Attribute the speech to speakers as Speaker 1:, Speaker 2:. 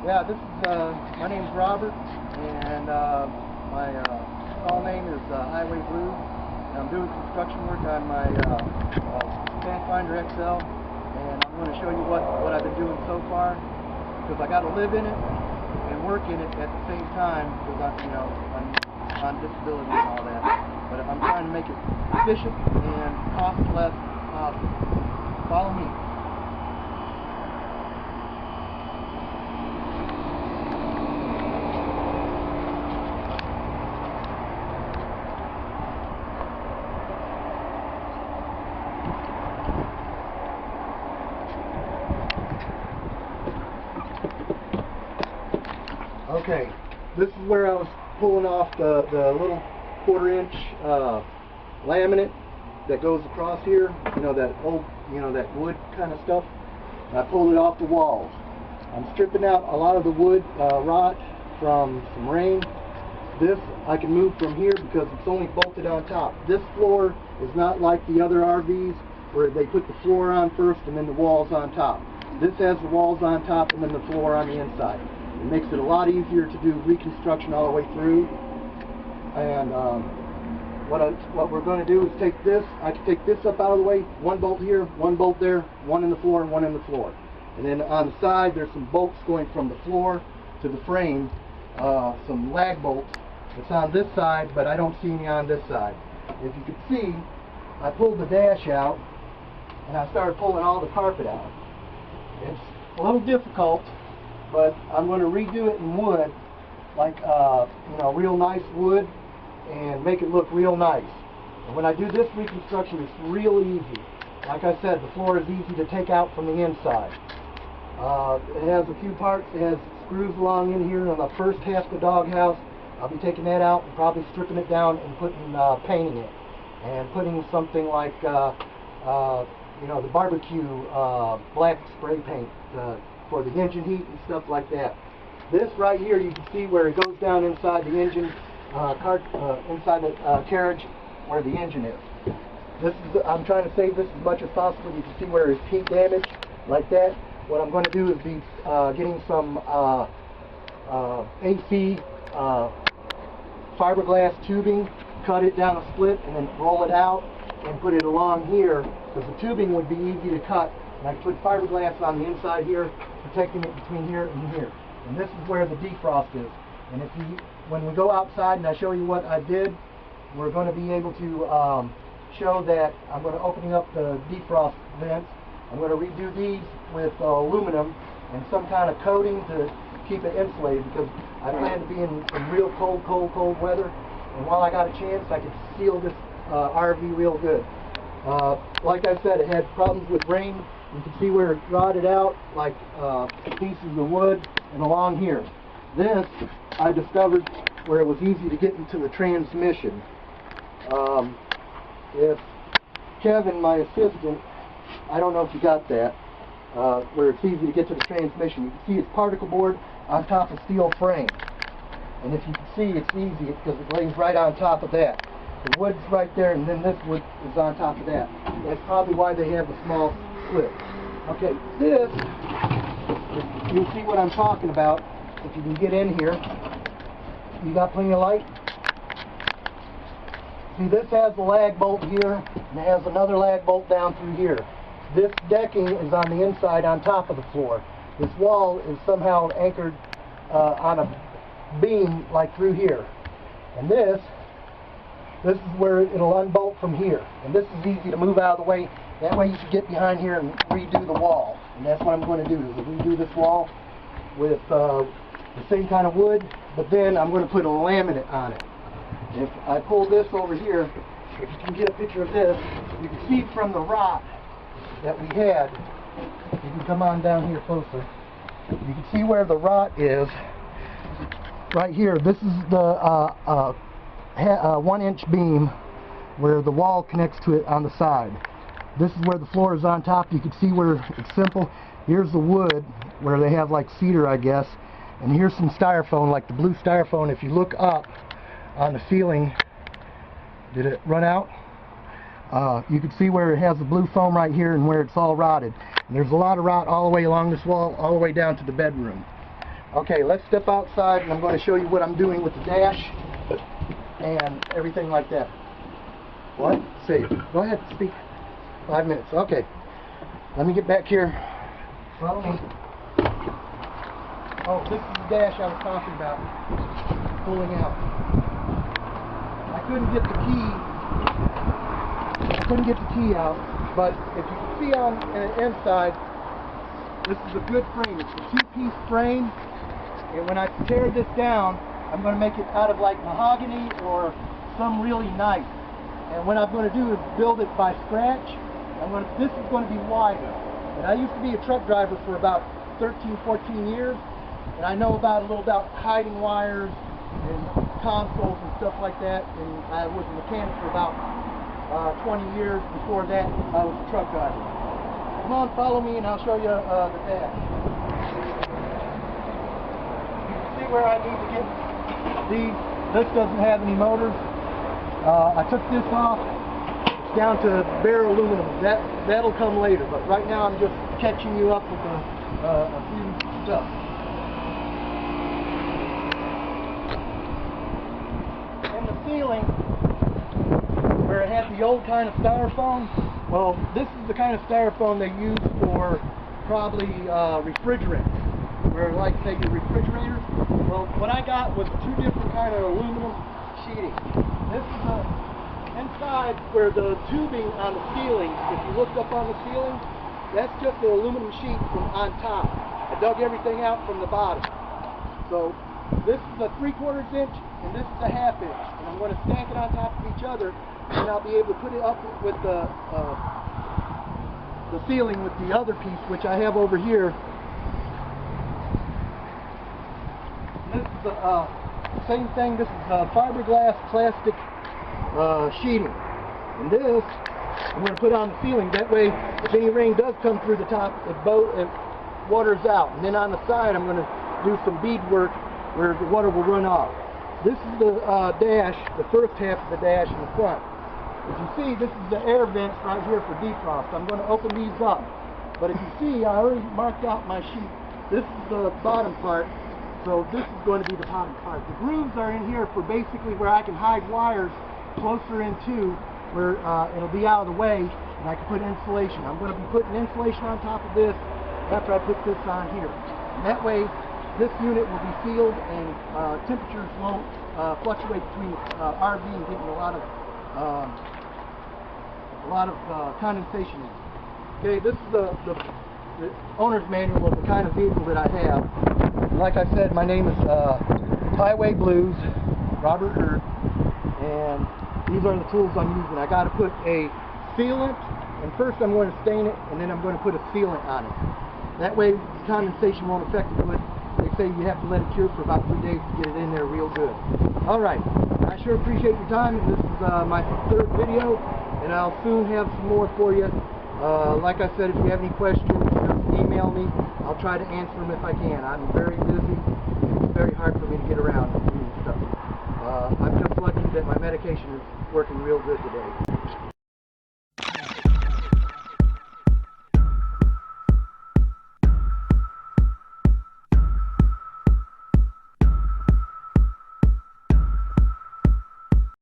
Speaker 1: Yeah, my name's Robert, and my call name is Highway Blues. And I'm doing construction work on my Pathfinder XL, and I'm going to show you what I've been doing so far, because I got to live in it and work in it at the same time, because I'm on disability and all that. But I'm trying to make it efficient and cost less as possible. Follow me. Okay, this is where I was pulling off the little 1/4-inch laminate that goes across here. That old, that wood kind of stuff. And I pulled it off the walls. I'm stripping out a lot of the wood rot from some rain. This I can move from here because it's only bolted on top. This floor is not like the other RVs where they put the floor on first and then the walls on top. This has the walls on top and then the floor on the inside. It makes it a lot easier to do reconstruction all the way through. And what we're going to do is take this. I can take this up out of the way. One bolt here, one bolt there, one in the floor, and one in the floor. And then on the side, there's some bolts going from the floor to the frame. Some lag bolts. It's on this side, but I don't see any on this side. If you can see, I pulled the dash out, and I started pulling all the carpet out. It's a little difficult, but I'm going to redo it in wood, like real nice wood, and make it look real nice. And when I do this reconstruction, it's real easy. Like I said, the floor is easy to take out from the inside. It has a few parts. It has screws along in here on the first half of the doghouse. I'll be taking that out and probably stripping it down and painting it, and putting something like the barbecue black spray paint for the engine heat and stuff like that. This right here, you can see where it goes down inside the engine inside the carriage where the engine is. I'm trying to save this as much as possible. You can see where it's heat damage like that. What I'm going to do is be getting some AC fiberglass tubing, cut it down a split, and then roll it out and put it along here, because the tubing would be easy to cut. And I put fiberglass on the inside here, protecting it between here and here. And this is where the defrost is. And when we go outside and I show you what I did, we're going to be able to show that I'm going to open up the defrost vents. I'm going to redo these with aluminum and some kind of coating to keep it insulated, because I plan to be in some real cold weather. And while I got a chance, I could seal this RV real good. Like I said, it had problems with rain. You can see where it rotted out, like pieces of wood, and along here. This, I discovered where it was easy to get into the transmission. If Kevin, my assistant, I don't know if you got that, where it's easy to get to the transmission. You can see it's particle board on top of steel frame. And if you can see, it's easy because it lays right on top of that. The wood's right there, and then this wood is on top of that. That's probably why they have a small split. Okay, this, you'll see what I'm talking about if you can get in here. You got plenty of light? See, this has a lag bolt here, and it has another lag bolt down through here. This decking is on the inside on top of the floor. This wall is somehow anchored on a beam like through here. And this is where it'll unbolt from here. And this is easy to move out of the way. That way you can get behind here and redo the wall. And that's what I'm going to do, is redo this wall with the same kind of wood, but then I'm going to put a laminate on it. If I pull this over here, if you can get a picture of this, you can see from the rot that we had. You can come on down here closer. You can see where the rot is right here. This is the 1-inch beam where the wall connects to it on the side. This is where the floor is on top. You can see where it's simple. Here's the wood where they have like cedar, I guess, and here's some styrofoam, like the blue styrofoam. If you look up on the ceiling, did it run out? You can see where it has the blue foam right here and where it's all rotted. And there's a lot of rot all the way along this wall, all the way down to the bedroom. Okay, let's step outside and I'm going to show you what I'm doing with the dash and everything like that. What? Say, go ahead, speak. 5 minutes. Okay. Let me get back here. Follow me. Oh, this is the dash I was talking about. Pulling out. I couldn't get the key out, but if you can see on the inside, this is a good frame. It's a 2-piece frame, and when I tear this down, I'm going to make it out of like mahogany or some really nice. And what I'm going to do is build it by scratch. This is going to be wider. And I used to be a truck driver for about 13, 14 years, and I know a little about hiding wires and consoles and stuff like that. And I was a mechanic for about 20 years. Before that, I was a truck driver. Come on, follow me, and I'll show you the dash. You can see where I need to get these. This doesn't have any motors. I took this off. It's down to bare aluminum. That'll come later, but right now I'm just catching you up with a few stuff. And the ceiling, where it had the old kind of styrofoam, well, this is the kind of styrofoam they use for probably refrigerants, where like say your refrigerators. Well, what I got was 2 different kind of aluminum sheeting. This is the inside where the tubing on the ceiling, if you looked up on the ceiling, that's just the aluminum sheet from on top. I dug everything out from the bottom. So this is a 3/4 inch and this is a 1/2 inch. And I'm going to stack it on top of each other, and I'll be able to put it up with the ceiling with the other piece, which I have over here. This is the same thing. This is fiberglass plastic sheeting, and this I'm going to put on the ceiling. That way, if any rain does come through the top, it waters out. And then on the side, I'm going to do some beadwork where the water will run off. This is the dash, the first half of the dash in the front. As you see, this is the air vents right here for defrost. I'm going to open these up, but if you see, I already marked out my sheet. This is the bottom part. So this is going to be the bottom part. The grooves are in here for basically where I can hide wires closer into where it'll be out of the way, and I can put insulation. I'm going to be putting insulation on top of this after I put this on here. And that way, this unit will be sealed and temperatures won't fluctuate between RV and getting a lot of condensation in it. Okay, this is the owner's manual of the kind of vehicle that I have. Like I said, my name is Highway Blues, Robert Hurd, and these are the tools I'm using. I got to put a sealant, and first I'm going to stain it, and then I'm going to put a sealant on it. That way condensation won't affect the wood. They say you have to let it cure for about 3 days to get it in there real good. Alright, I sure appreciate your time. This is my 3rd video, and I'll soon have some more for you. Like I said, if you have any questions, just email me. I'll try to answer them if I can. I'm very busy. It's very hard for me to get around and do stuff. I'm just lucky that my medication is working real good today.